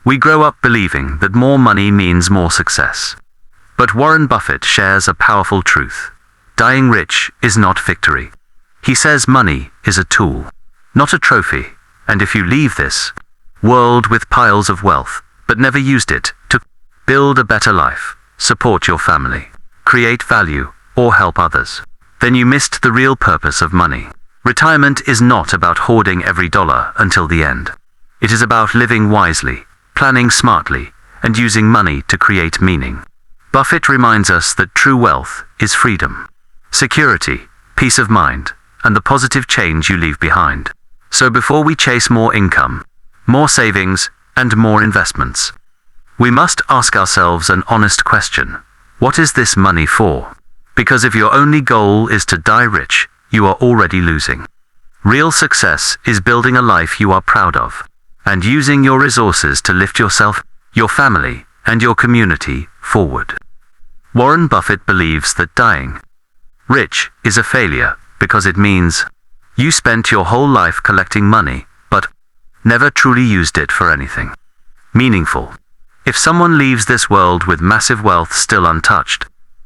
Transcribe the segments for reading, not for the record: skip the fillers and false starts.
We grow up believing that more money means more success. But Warren Buffett shares a powerful truth. Dying rich is not victory. He says money is a tool, not a trophy, and if you leave this world with piles of wealth, but never used it to build a better life, support your family, create value, or help others, then you missed the real purpose of money. Retirement is not about hoarding every dollar until the end. It is about living wisely, planning smartly, and using money to create meaning. Buffett reminds us that true wealth is freedom, security, peace of mind, and the positive change you leave behind. So before we chase more income, more savings, and more investments, we must ask ourselves an honest question. What is this money for? Because if your only goal is to die rich, you are already losing. Real success is building a life you are proud of, and using your resources to lift yourself, your family, and your community forward. Warren Buffett believes that dying rich is a failure because it means you spent your whole life collecting money, but never truly used it for anything meaningful. If someone leaves this world with massive wealth still untouched,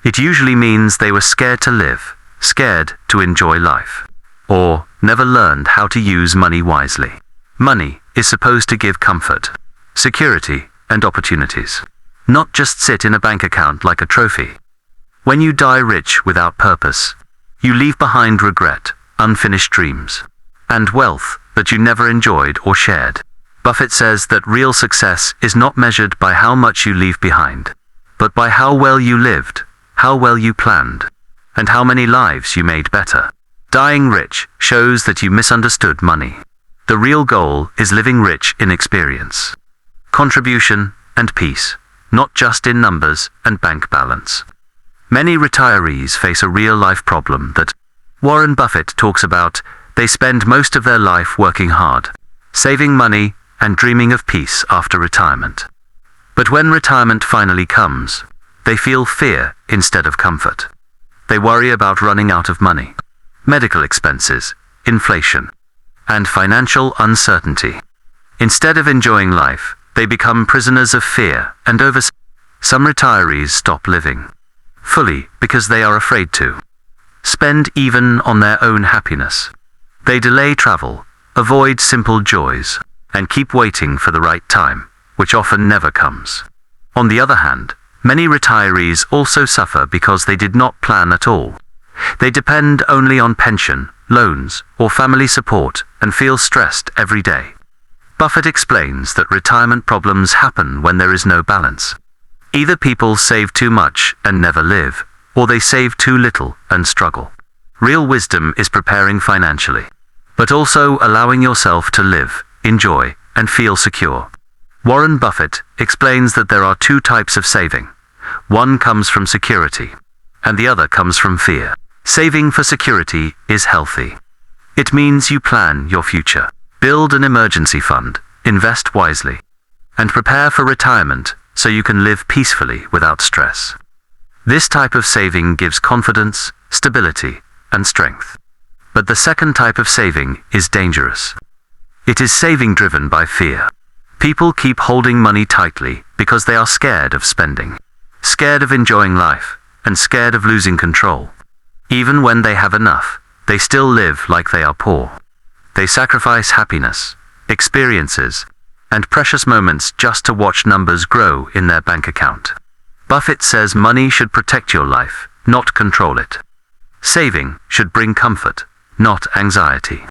it usually means they were scared to live, scared to enjoy life, or never learned how to use money wisely. Money is supposed to give comfort, security, and opportunities, not just sit in a bank account like a trophy. When you die rich without purpose, you leave behind regret, unfinished dreams, and wealth that you never enjoyed or shared. Buffett says that real success is not measured by how much you leave behind, but by how well you lived, how well you planned, and how many lives you made better. Dying rich shows that you misunderstood money. The real goal is living rich in experience, contribution, and peace, not just in numbers and bank balance. Many retirees face a real-life problem that Warren Buffett talks about. They spend most of their life working hard, saving money, and dreaming of peace after retirement. But when retirement finally comes, they feel fear instead of comfort. They worry about running out of money, medical expenses, inflation, and financial uncertainty. Instead of enjoying life, they become prisoners of fear and some retirees stop living fully because they are afraid to spend even on their own happiness. They delay travel, avoid simple joys, and keep waiting for the right time, which often never comes. On the other hand, many retirees also suffer because they did not plan at all. They depend only on pension, loans, or family support and feel stressed every day. Buffett explains that retirement problems happen when there is no balance. Either people save too much and never live, or they save too little and struggle. Real wisdom is preparing financially, but also allowing yourself to live, enjoy, and feel secure. Warren Buffett explains that there are two types of saving. One comes from security, and the other comes from fear. Saving for security is healthy. It means you plan your future, build an emergency fund, invest wisely, and prepare for retirement so you can live peacefully without stress. This type of saving gives confidence, stability, and strength. But the second type of saving is dangerous. It is saving driven by fear. People keep holding money tightly because they are scared of spending, scared of enjoying life, and scared of losing control. Even when they have enough, they still live like they are poor. They sacrifice happiness, experiences, and precious moments just to watch numbers grow in their bank account. Buffett says money should protect your life, not control it. Saving should bring comfort, not anxiety.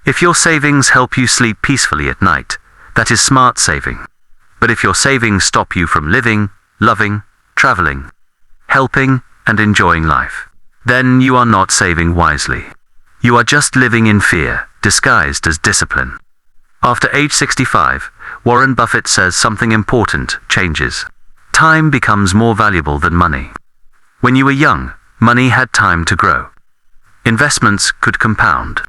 If your savings help you sleep peacefully at night, that is smart saving. But if your savings stop you from living, loving, traveling, helping, and enjoying life, then you are not saving wisely. You are just living in fear, disguised as discipline. After age 65, Warren Buffett says something important changes. Time becomes more valuable than money. When you were young, money had time to grow. Investments could compound,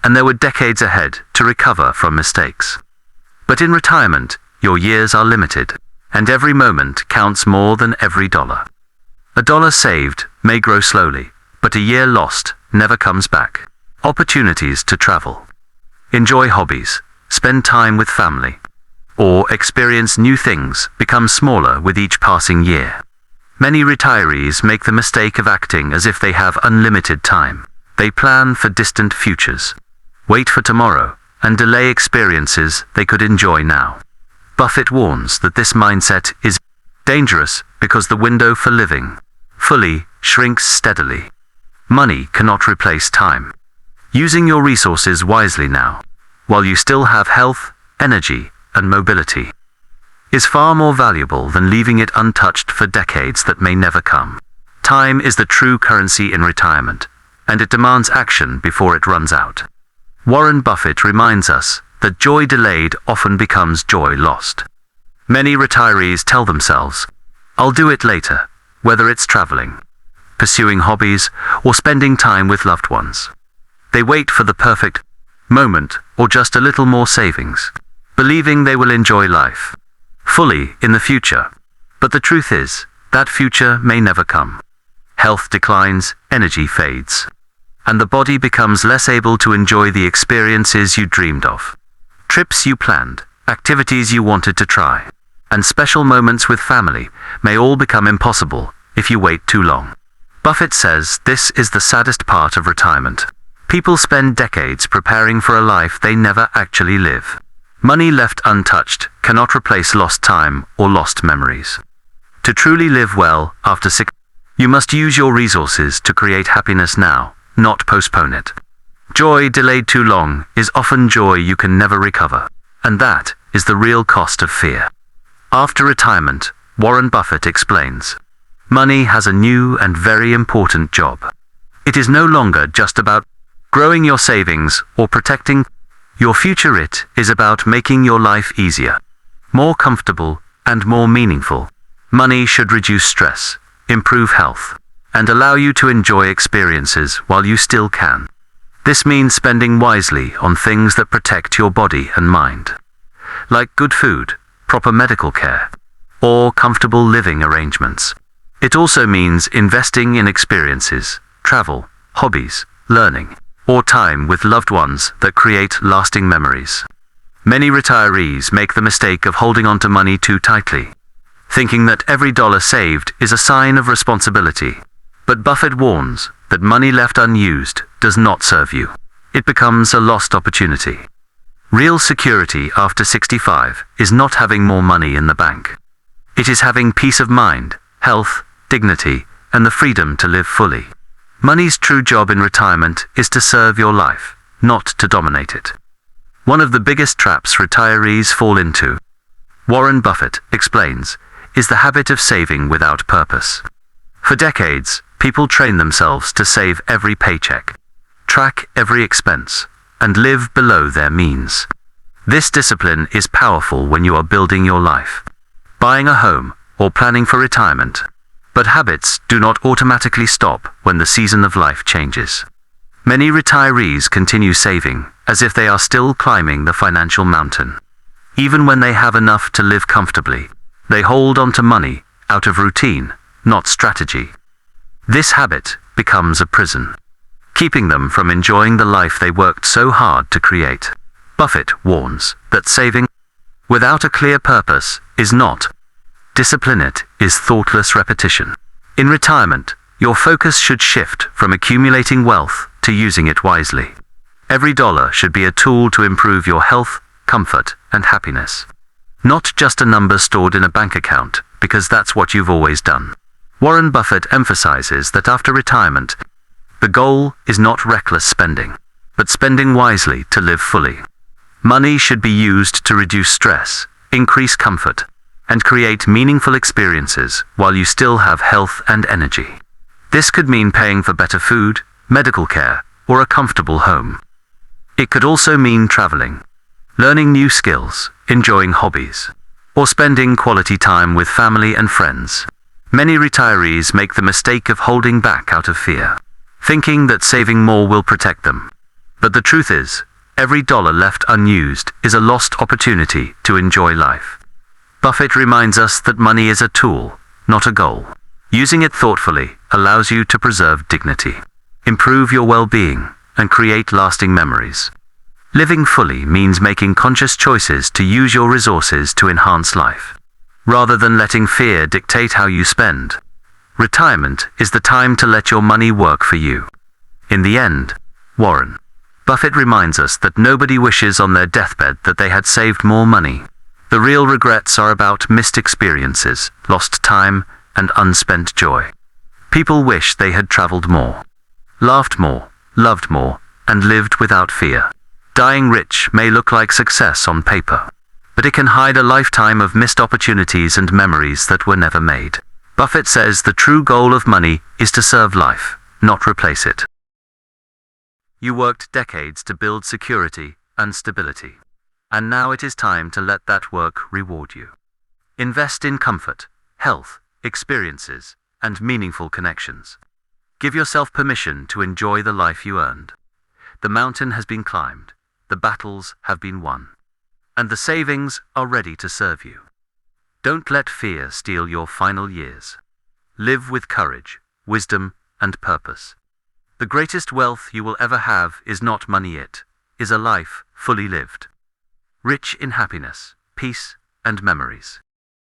and there were decades ahead to recover from mistakes. But in retirement, your years are limited, and every moment counts more than every dollar. A dollar saved may grow slowly, but a year lost never comes back. Opportunities to travel, enjoy hobbies, spend time with family, or experience new things become smaller with each passing year. Many retirees make the mistake of acting as if they have unlimited time. They plan for distant futures, wait for tomorrow, and delay experiences they could enjoy now. Buffett warns that this mindset is dangerous because the window for living fully shrinks steadily. Money cannot replace time. Using your resources wisely now, while you still have health, energy, and mobility, is far more valuable than leaving it untouched for decades that may never come. Time is the true currency in retirement, and it demands action before it runs out. Warren Buffett reminds us that joy delayed often becomes joy lost. Many retirees tell themselves, "I'll do it later," whether it's traveling, pursuing hobbies, or spending time with loved ones. They wait for the perfect moment or just a little more savings, believing they will enjoy life fully in the future. But the truth is, that future may never come. Health declines, energy fades, and the body becomes less able to enjoy the experiences you dreamed of. Trips you planned, activities you wanted to try, and special moments with family may all become impossible if you wait too long. Buffett says this is the saddest part of retirement. People spend decades preparing for a life they never actually live. Money left untouched cannot replace lost time or lost memories. To truly live well after you must use your resources to create happiness now, not postpone it. Joy delayed too long is often joy you can never recover, and that is the real cost of fear. After retirement, Warren Buffett explains, money has a new and very important job. It is no longer just about growing your savings or protecting your future. It is about making your life easier, more comfortable, and more meaningful. Money should reduce stress, improve health, and allow you to enjoy experiences while you still can. This means spending wisely on things that protect your body and mind, like good food, proper medical care, or comfortable living arrangements. It also means investing in experiences, travel, hobbies, learning, or time with loved ones that create lasting memories. Many retirees make the mistake of holding on to money too tightly, thinking that every dollar saved is a sign of responsibility. But Buffett warns that money left unused does not serve you. It becomes a lost opportunity. Real security after 65 is not having more money in the bank. It is having peace of mind, health, dignity, and the freedom to live fully. Money's true job in retirement is to serve your life, not to dominate it. One of the biggest traps retirees fall into, Warren Buffett explains, is the habit of saving without purpose. For decades, people train themselves to save every paycheck, track every expense, and live below their means. This discipline is powerful when you are building your life, buying a home, or planning for retirement. But habits do not automatically stop when the season of life changes. Many retirees continue saving as if they are still climbing the financial mountain. Even when they have enough to live comfortably, they hold on to money out of routine, not strategy. This habit becomes a prison, keeping them from enjoying the life they worked so hard to create. Buffett warns that saving without a clear purpose is not discipline. It is thoughtless repetition. In retirement, your focus should shift from accumulating wealth to using it wisely. Every dollar should be a tool to improve your health, comfort, and happiness, not just a number stored in a bank account, because that's what you've always done. Warren Buffett emphasizes that after retirement, the goal is not reckless spending, but spending wisely to live fully. Money should be used to reduce stress, increase comfort, and create meaningful experiences while you still have health and energy. This could mean paying for better food, medical care, or a comfortable home. It could also mean traveling, learning new skills, enjoying hobbies, or spending quality time with family and friends. Many retirees make the mistake of holding back out of fear, thinking that saving more will protect them. But the truth is, every dollar left unused is a lost opportunity to enjoy life. Buffett reminds us that money is a tool, not a goal. Using it thoughtfully allows you to preserve dignity, improve your well-being, and create lasting memories. Living fully means making conscious choices to use your resources to enhance life, rather than letting fear dictate how you spend. Retirement is the time to let your money work for you. In the end, Warren Buffett reminds us that nobody wishes on their deathbed that they had saved more money. The real regrets are about missed experiences, lost time, and unspent joy. People wish they had traveled more, laughed more, loved more, and lived without fear. Dying rich may look like success on paper, but it can hide a lifetime of missed opportunities and memories that were never made. Buffett says the true goal of money is to serve life, not replace it. You worked decades to build security and stability, and now it is time to let that work reward you. Invest in comfort, health, experiences, and meaningful connections. Give yourself permission to enjoy the life you earned. The mountain has been climbed, the battles have been won, and the savings are ready to serve you. Don't let fear steal your final years. Live with courage, wisdom, and purpose. The greatest wealth you will ever have is not money, it is a life fully lived, rich in happiness, peace, and memories.